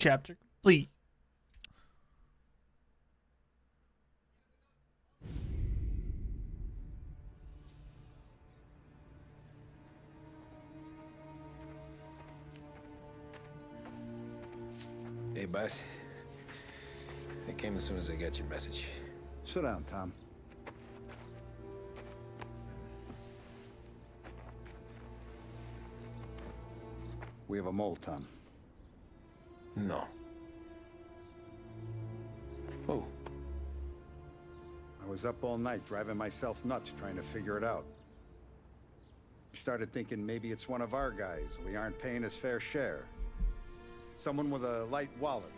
Chapter complete. Hey, boss. I came as soon as I got your message. Sit down, Tom. We have a mole, Tom. No. Oh. I was up all night driving myself nuts trying to figure it out. I started thinking maybe it's one of our guys. We aren't paying his fair share. Someone with a light wallet.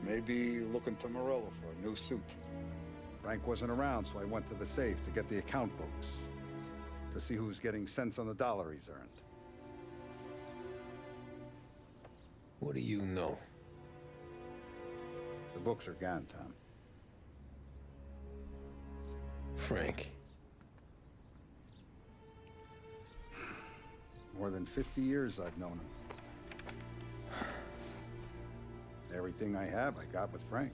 Maybe looking to Morello for a new suit. Frank wasn't around, so I went to the safe to get the account books. To see who's getting cents on the dollar he's earned. What do you know? The books are gone, Tom. Frank. More than 50 years I've known him. Everything I have, I got with Frank.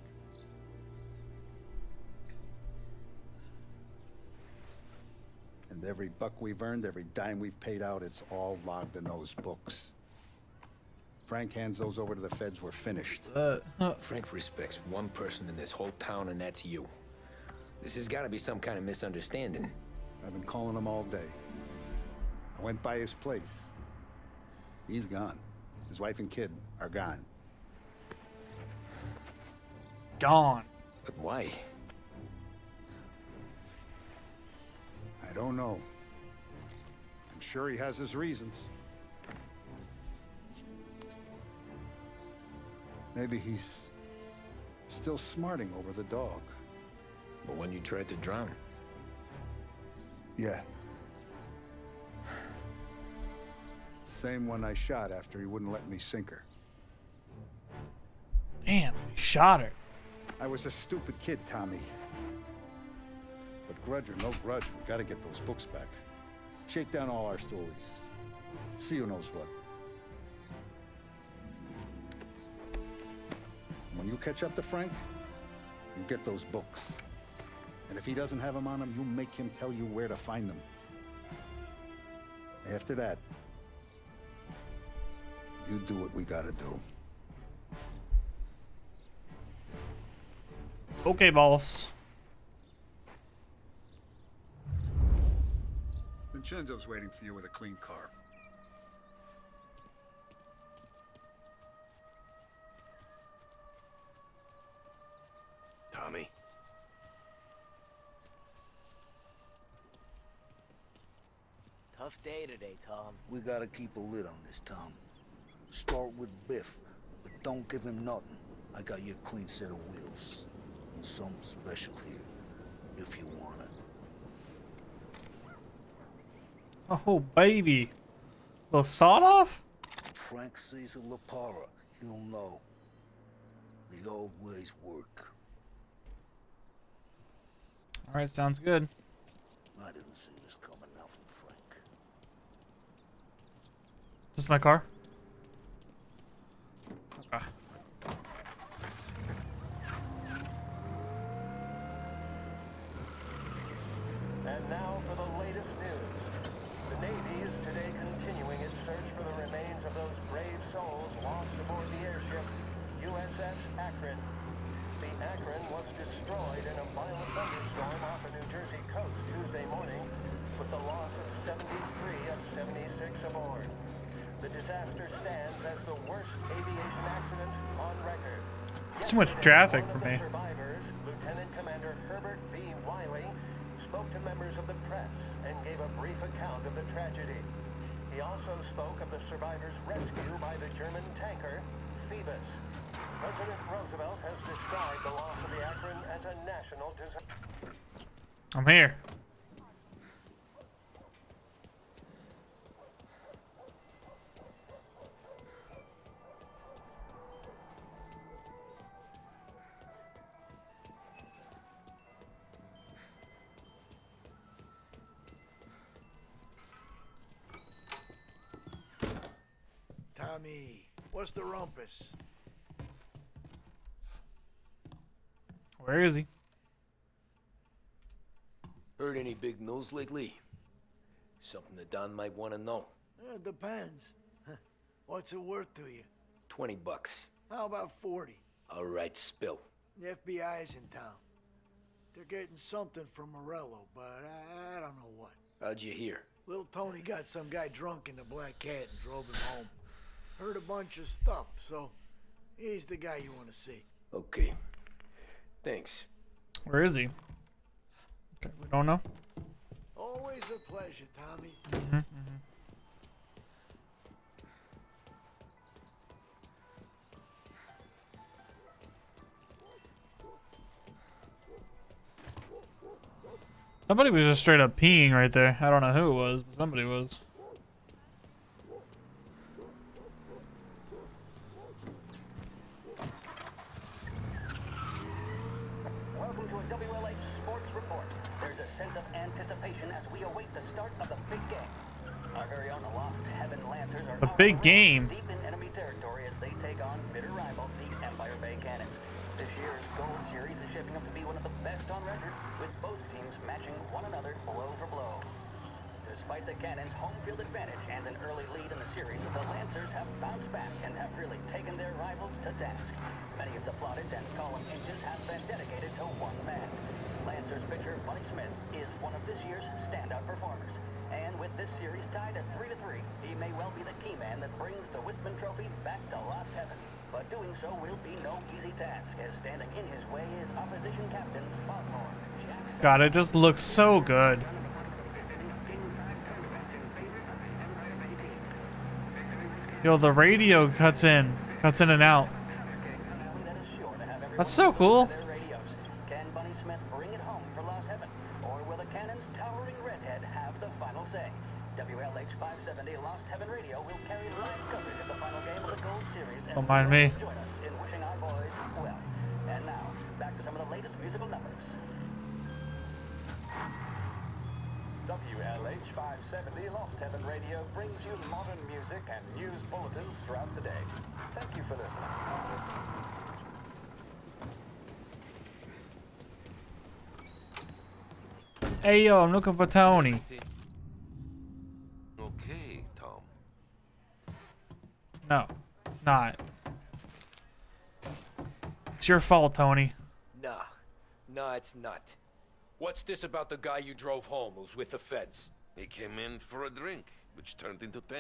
And every buck we've earned, every dime we've paid out, it's all logged in those books. Frank hands those over to the feds, we're finished. Frank respects one person in this whole town, and that's you. This has got to be some kind of misunderstanding. I've been calling him all day. I went by his place. He's gone. His wife and kid are gone. Gone. But why? I don't know. I'm sure he has his reasons. Maybe he's still smarting over the dog. But when you tried to drown? Yeah. Same one I shot after he wouldn't let me sink her. Damn, he shot her. I was a stupid kid, Tommy. But grudge or no grudge, we gotta get those books back. Shake down all our stories. See who knows what. When you catch up to Frank, you get those books. And if he doesn't have them on him, you make him tell you where to find them. After that, you do what we gotta do. Okay, boss. Vincenzo's waiting for you with a clean car. Tommy? Tough day today, Tom. We gotta keep a lid on this, Tom. Start with Biff, but don't give him nothing. I got you a clean set of wheels. And something special here, if you want it. Oh, baby. The sawed off? Frank sees a Lapara, he'll know. The old ways work. Alright, sounds good. I didn't see this coming now from Frank. Is this my car? Okay. And now for the latest news. The Navy is today continuing its search for the remains of those brave souls lost aboard the airship USS Akron. The Akron was destroyed in a violent thunderstorm off the New Jersey coast Tuesday morning, with the loss of 73 of 76 aboard. The disaster stands as the worst aviation accident on record. Too much traffic for me. Survivors, Lieutenant Commander Herbert B. Wiley, spoke to members of the press and gave a brief account of the tragedy. He also spoke of the survivors' rescue by the German tanker Phoebus. President Roosevelt has described the loss of the Akron as a national disaster. I'm here. Tommy, what's the rumpus? Where is he? Heard any big news lately? Something that Don might want to know. It depends. What's it worth to you? $20. How about 40? All right, spill. The FBI's in town. They're getting something from Morello, but I don't know what. How'd you hear? Little Tony got some guy drunk in the Black Cat and drove him home. Heard a bunch of stuff, so he's the guy you want to see. Okay. Thanks. Where is he? Okay, we don't know. Always a pleasure, Tommy. Somebody was just straight up peeing right there. I don't know who it was, but somebody was. Welcome to a WLH Sports Report. There's a sense of anticipation as we await the start of the big game. Our very own Lost Heaven Lancers are The big game. deep in enemy territory as they take on bitter rivals, the Empire Bay Cannons. This year's Gold Series is shaping up to be one of the best on record, with both teams matching one another blow for blow. Despite the Cannons' home field advantage and an early lead in the series, the Lancers have bounced back and have really taken their rivals to task. Many of the plaudits and column inches have been dedicated to one man. Lancers pitcher Bunny Smith is one of this year's standout performers. And with this series tied at 3-3, he may well be the key man that brings the Wispman Trophy back to Lost Heaven. But doing so will be no easy task, as standing in his way is opposition captain Foghorn Jackson. God, it just looks so good. Yo, the radio cuts in and out. That's so cool. Can Bunny Smith bring it home for Lost Heaven? Or will the Cannon's towering redhead have the final say? WLH 570 Lost Heaven Radio will carry live coverage of the final game of the Gold Series. Don't mind me. Join us in wishing our boys well. And now, back to some of the latest musical numbers. WLH 570 Lost Heaven Radio brings you modern music and news bulletins throughout the day. Thank you for listening. Hey, yo, I'm looking for Tony. Okay, Tom. No, it's not. It's your fault, Tony. Nah, it's not. What's this about the guy you drove home who's with the feds? He came in for a drink, which turned into 10.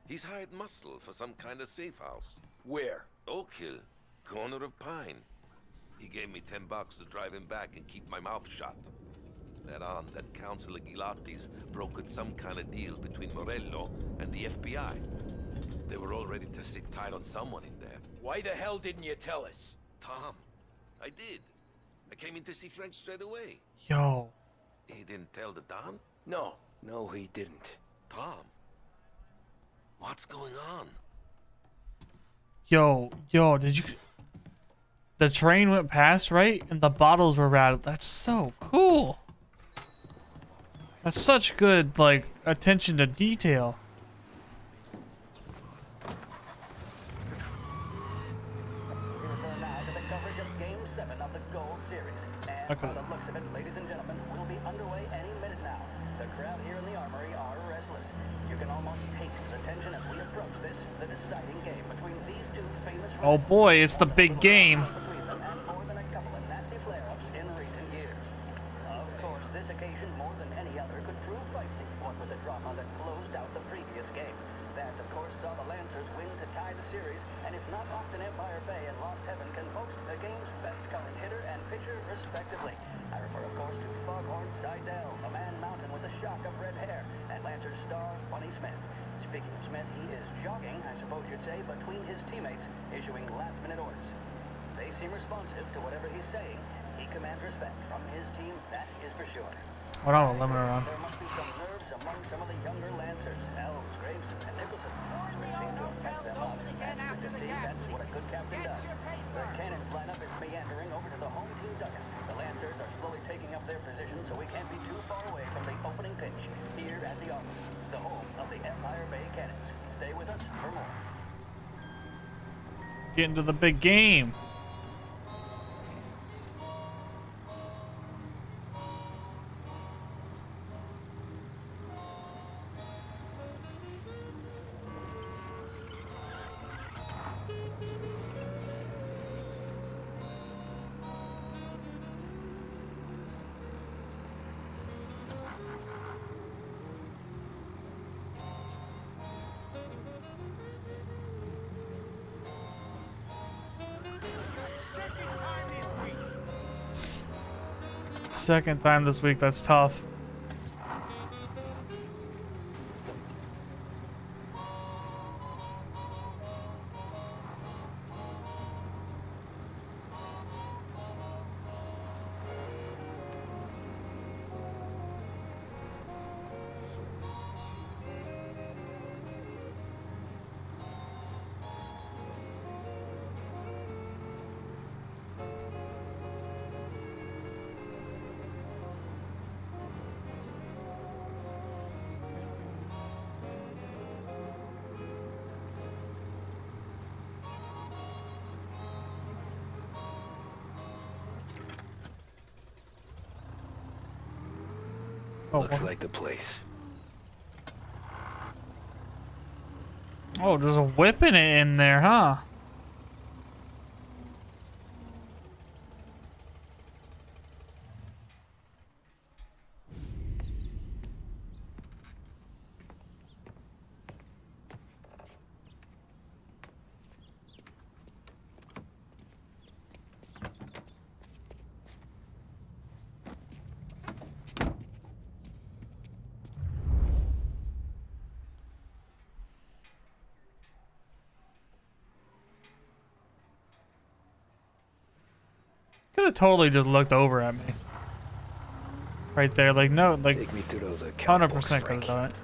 He's hired muscle for some kind of safe house. Where? Oak Hill, corner of Pine. He gave me $10 to drive him back and keep my mouth shut. That on, that Councilor Gilatti's brokered some kind of deal between Morello and the FBI. They were all ready to sit tight on someone in there. Why the hell didn't you tell us? Tom, I did. I came in to see French straight away. Yo. He didn't tell the Don? No, he didn't. Tom, what's going on? Yo, did you... The train went past, right? And the bottles were rattled. That's so cool. That's such good, like, attention to detail. We return now to the coverage of Game 7 of the Gold Series. And Okay. by the looks of it, ladies and gentlemen, we'll be underway any minute now. The crowd here in the Armory are restless. You can almost taste the tension as we approach this, the deciding game between these two famous Oh boy, it's the big game. between them and more than a couple of nasty flare-ups in recent years. Of course, this occasion, more than any other, could prove feisty, what with the drama that closed out the previous game. That, of course, saw the Lancers win to tie the series, and it's not often Empire Bay and Lost Heaven can boast the game's best coloring hitter and pitcher, respectively. I refer, of course, to Foghorn Seidel, a man mountain with a shock of red hair, and Lancers star Bunny Smith. Speaking of Smith, he is jogging, I suppose you'd say, between his teammates, issuing last-minute orders. They seem responsive to whatever he's saying. He commands respect from his team, that is for sure. Hold on, let me run. There must be some nerves among some of the younger Lancers, Elves, Graveson, and Nicholson, which seem to have kept them up. That's good to see. That's what a good captain does. The Cannons lineup is meandering over to the home team dugout. The Lancers are slowly taking up their position, so we can't be too far away from the opening pitch here at the Armory, the home of the Empire Bay Cannons. Stay with us for more. Get into the big game. second time this week. That's tough. Looks like the place. Oh, there's a whipping it in there, huh? Could have totally just looked over at me. Right there, like no, like Take me to those account 100% books, could have Frank. done it.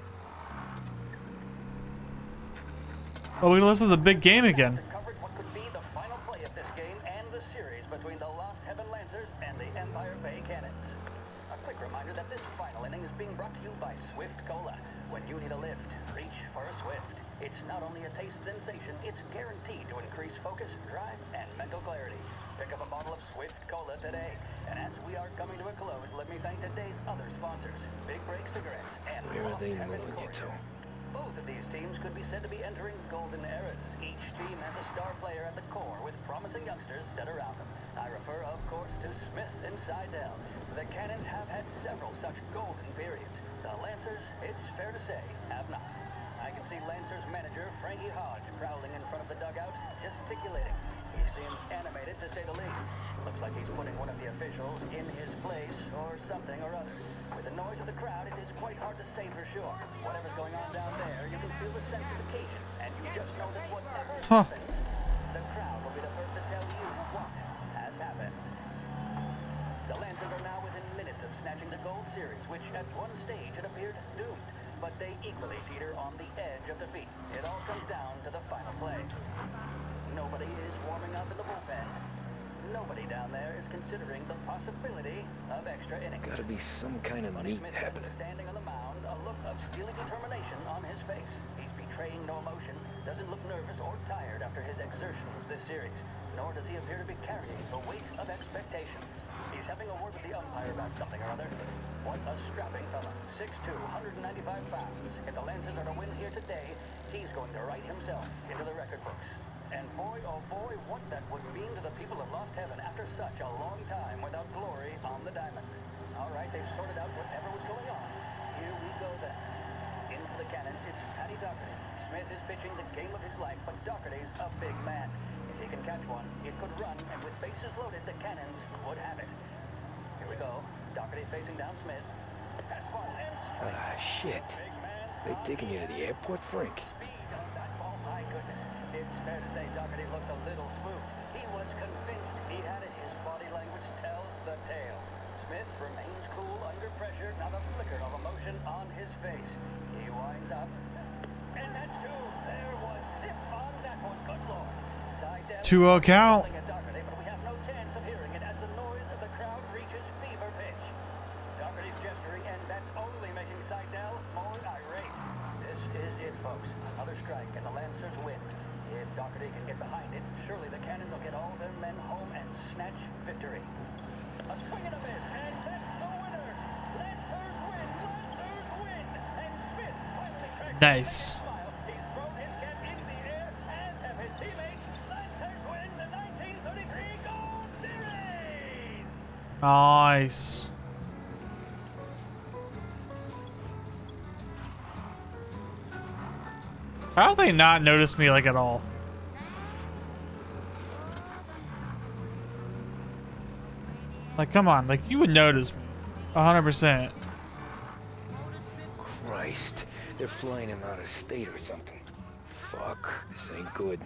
Oh, we listen to the big game again. Covered what could be the final play of this game and the series between the Lost Heaven Lancers and the Empire Bay Cannons. A quick reminder that this final inning is being brought to you by Swift Cola. When you need a lift, reach for a Swift. It's not only a taste sensation, it's guaranteed to increase focus, drive, and mental clarity. Pick up a bottle of Swift Cola today. And as we are coming to a close, let me thank today's other sponsors, Big Break Cigarettes and Where are Lost they Heaven moving you to? Cordial. Both of these teams could be said to be entering golden eras. Each team has a star player at the core with promising youngsters set around them. I refer, of course, to Smith and Seidel. The Cannons have had several such golden periods. The Lancers, it's fair to say, have not. I can see Lancers manager Frankie Hodge prowling in front of the dugout, gesticulating. He seems animated, to say the least. Looks like he's putting one of the officials in his place, or something or other. With the noise of the crowd, it is quite hard to say for sure. Whatever's going on down there, you can feel the sense of occasion, and you just know that whatever happens, the crowd will be the first to tell you what has happened. The Lancers are now within minutes of snatching the Gold Series, which at one stage had appeared doomed. But they equally teeter on the edge of defeat. It all comes down to the final play. Nobody is warming up in the bullpen. Nobody down there is considering the possibility of extra innings. Gotta be some kind of meat Smith happening. standing on the mound, a look of steely determination on his face. He's betraying no emotion, doesn't look nervous or tired after his exertions this series, nor does he appear to be carrying the weight of expectation. He's having a word with the umpire about something or other. What a strapping fella. 6'2", 195 pounds. If the Lancers are to win here today, he's going to write himself into the record books. And boy, oh boy, what that would mean to the people of Lost Heaven after such a long time without glory on the diamond. All right, they've sorted out whatever was going on. Here we go then. In for the Cannons, it's Paddy Doherty. Smith is pitching the game of his life, but Doherty's a big man. If he can catch one, it could run, and with bases loaded, the Cannons would have it. Here we go. Doherty facing down Smith. Fastball and strike. Ah, shit. Big man. They taking you to the airport, Frank? Speed on that ball, my goodness. It's fair to say Doherty looks a little spooked. He was convinced he had it. His body language tells the tale. Smith remains cool under pressure, not a flicker of emotion on his face. He winds up. And that's two. There was zip on that one. Good lord. Seidel 2-0 count. yelling at Doherty, but we have no chance of hearing it as the noise of the crowd reaches fever pitch. Doherty's gesturing, and that's only making Seidel more irate. This is it, folks. Another strike, and the Lancers win. If Doherty can get behind it, surely the Cannons will get all their men home and snatch victory. A swing and a miss, and that's the winners! Lancers win! Lancers win! And Smith finally cracks Nice. a smile. He's thrown his cap into the air, as have his teammates. Lancers win the 1933 Gold Series! Nice. How have they not noticed me like at all? Like, come on, like you would notice me. 100%. Christ, they're flying him out of state or something. Fuck, this ain't good.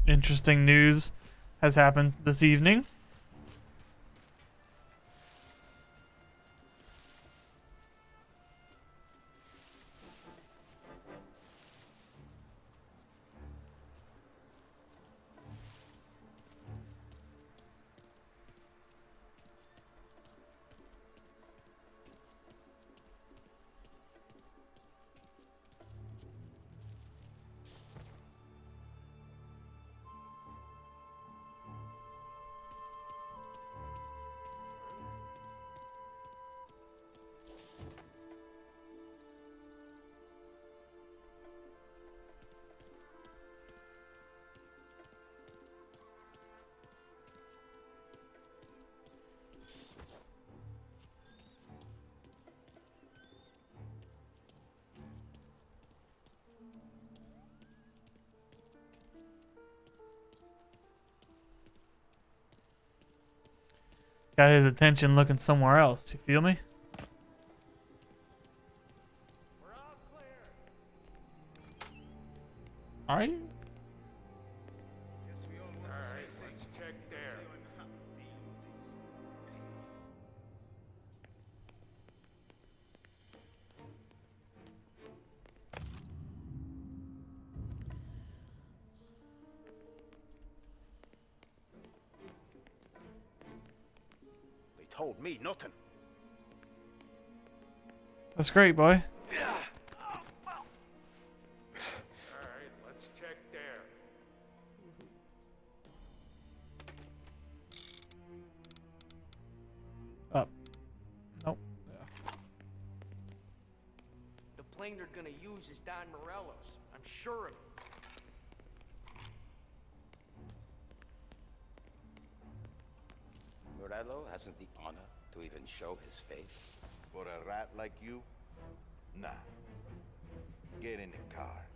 Interesting news has happened this evening. Got his attention looking somewhere else. You feel me? Are you? Alright, let's check there. They told me nothing. That's great, boy. Alright, let's check there. Up. Nope. Yeah. The plane they're gonna use is Don Morello's. I'm sure of it. Morello hasn't the honor to even show his face. For a rat like you? Nah. Get in the car.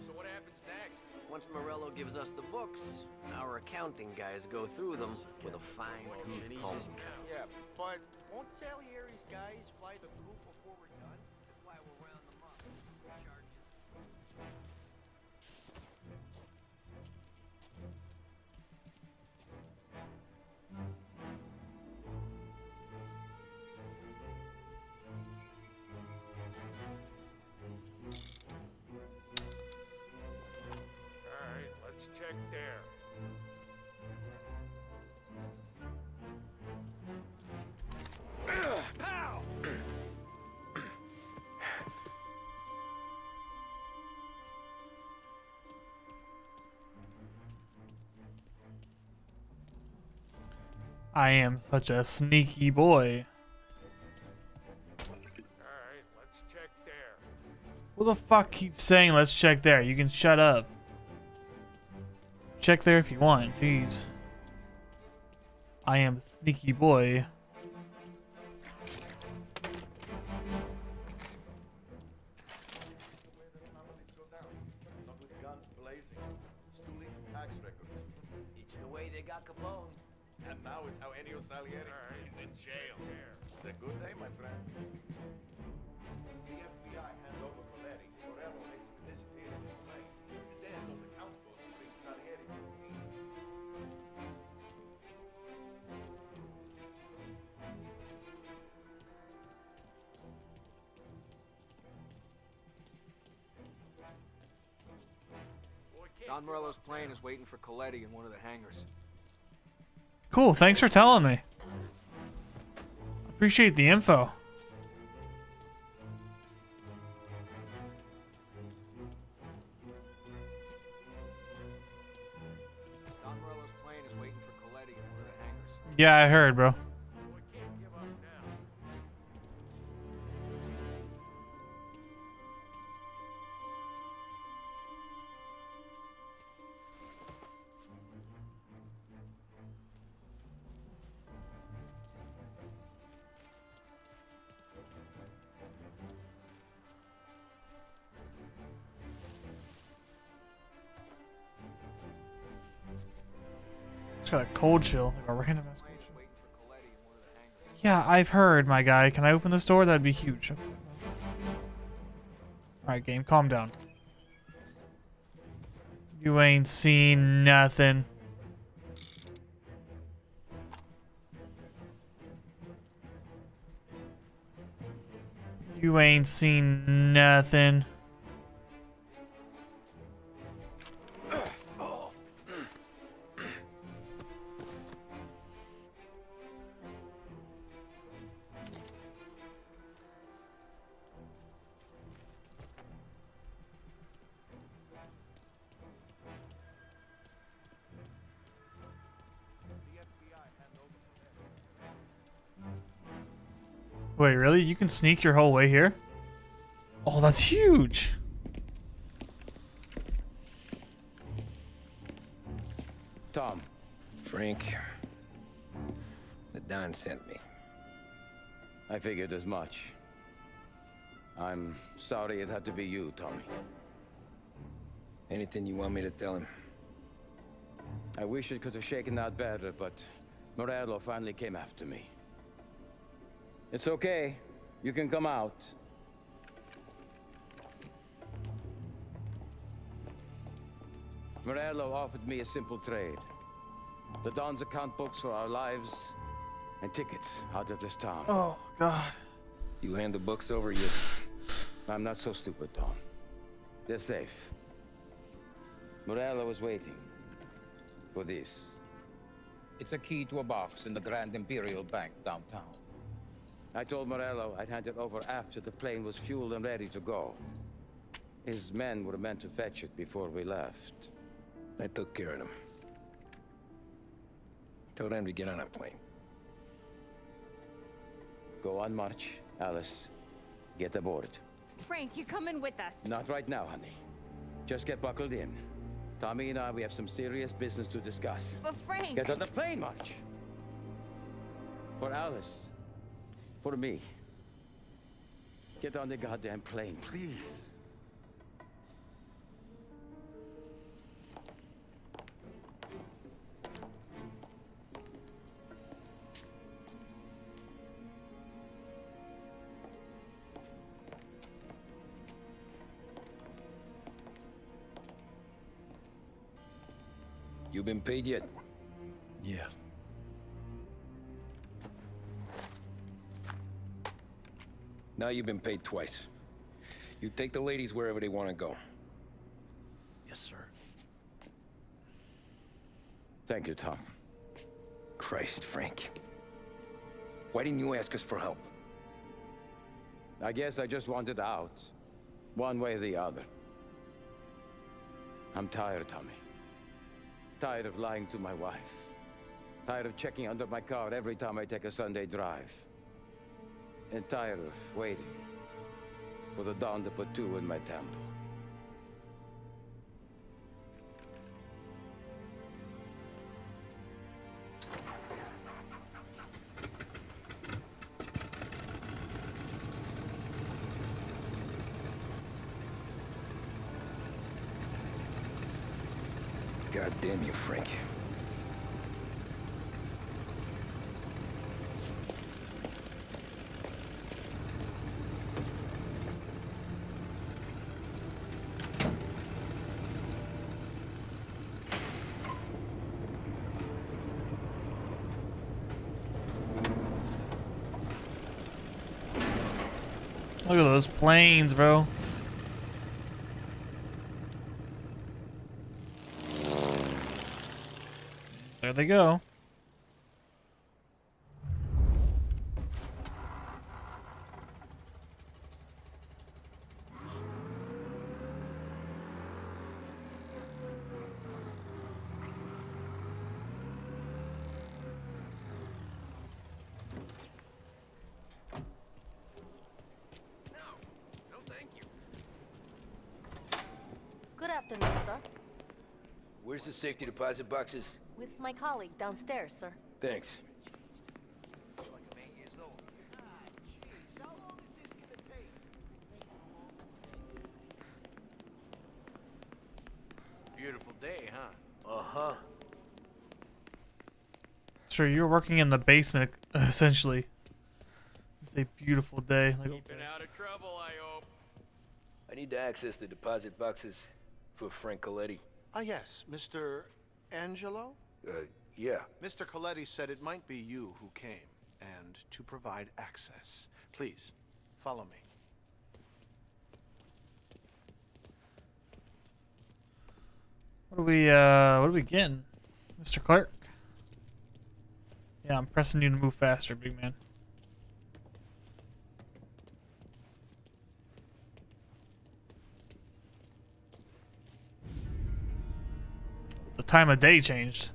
So what happens next? Once Morello gives us the books, our accounting guys go through them with a fine-tooth comb. Yeah, but won't Salieri's guys fly the coop before we're done? That's why we're rounding them up. Charges. Alright, let's check there. Pow! I am such a sneaky boy. Alright, let's check there. Who the fuck keeps saying let's check there? You can shut up. Check there if you want. Jeez. I am sneaky boy. Not with guns blazing, stoolies and tax records. It's the way they got Capone. And now is how Ennio Salieri is in jail. It's a good day, my friend. The FBI hands over Coletti. Morello makes him disappear in the plane. And then those account books bring Salieri to his knees. Don Morello's plane is waiting for Coletti in one of the hangars. Cool, thanks for telling me. Appreciate the info. Don Morello's plane is waiting for Coletti in one of the hangars. Yeah, I heard, bro. We can't give up now. It's got a cold chill, like a random ass cold chill. Yeah, I've heard, my guy. Can I open this door? That'd be huge. Alright, game, calm down. You ain't seen nothing. You ain't seen nothing. Wait, really? You can sneak your whole way here? Oh, that's huge. Tom. Frank. The Don sent me. I figured as much. I'm sorry it had to be you, Tommy. Anything you want me to tell him? I wish it could have shaken out better, but Morello finally came after me. It's okay. You can come out. Morello offered me a simple trade. The Don's account books for our lives and tickets out of this town. Oh, God. You hand the books over, you... I'm not so stupid, Tom. They're safe. Morello is waiting for this. It's a key to a box in the Grand Imperial Bank downtown. I told Morello I'd hand it over after the plane was fueled and ready to go. His men were meant to fetch it before we left. I took care of them. Told them to get on a plane. Go on, March. Alice, get aboard. Frank, you're coming with us. Not right now, honey. Just get buckled in. Tommy and I, we have some serious business to discuss. But Frank... Get on the plane, March. For Alice. For me. Get on the goddamn plane, please. You been paid yet? Yeah. Now you've been paid twice. You take the ladies wherever they want to go. Yes, sir. Thank you, Tom. Christ, Frank. Why didn't you ask us for help? I guess I just wanted out. One way or the other. I'm tired, Tommy. Tired of lying to my wife. Tired of checking under my car every time I take a Sunday drive. And tired of waiting for the dawn to put two in my temple. God damn you, Frank. Look at those planes, bro. There they go. afternoon, sir. Where's the safety deposit boxes? With my colleague downstairs, sir. Thanks. Beautiful day, huh? Uh-huh. Sure, you're working in the basement, essentially. It's a beautiful day. Like, Keeping out of trouble, I hope. I need to access the deposit boxes for Frank Coletti. Ah, yes, Mr. Angelo? Yeah. Mr. Coletti said it might be you who came, and to provide access. Please, follow me. what are we getting, Mr. Clark? Yeah, I'm pressing you to move faster, big man. The time of day changed.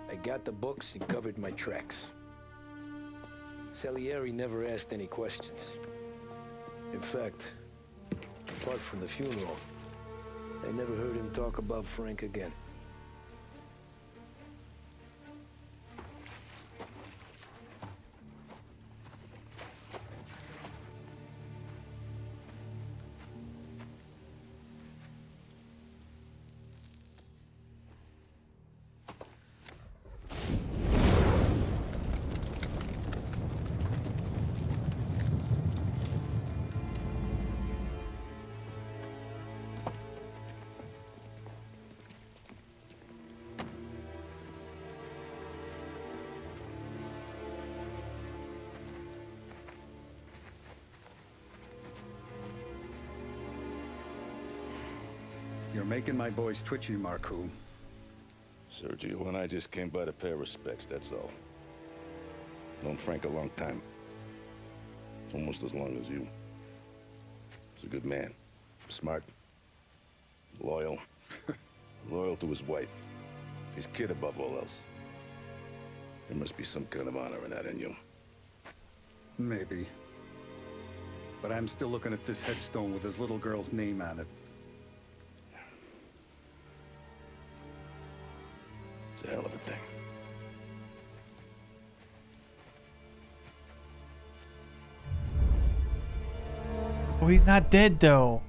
I got the books and covered my tracks. Salieri never asked any questions. In fact, apart from the funeral, I never heard him talk about Frank again. You're making my boys twitchy, Marku. Sergio and I just came by to pay respects, that's all. Known Frank a long time. Almost as long as you. He's a good man. Smart. Loyal. Loyal to his wife. His kid above all else. There must be some kind of honor in that in you. Maybe. But I'm still looking at this headstone with his little girl's name on it. It's a hell of a thing. Oh, he's not dead though.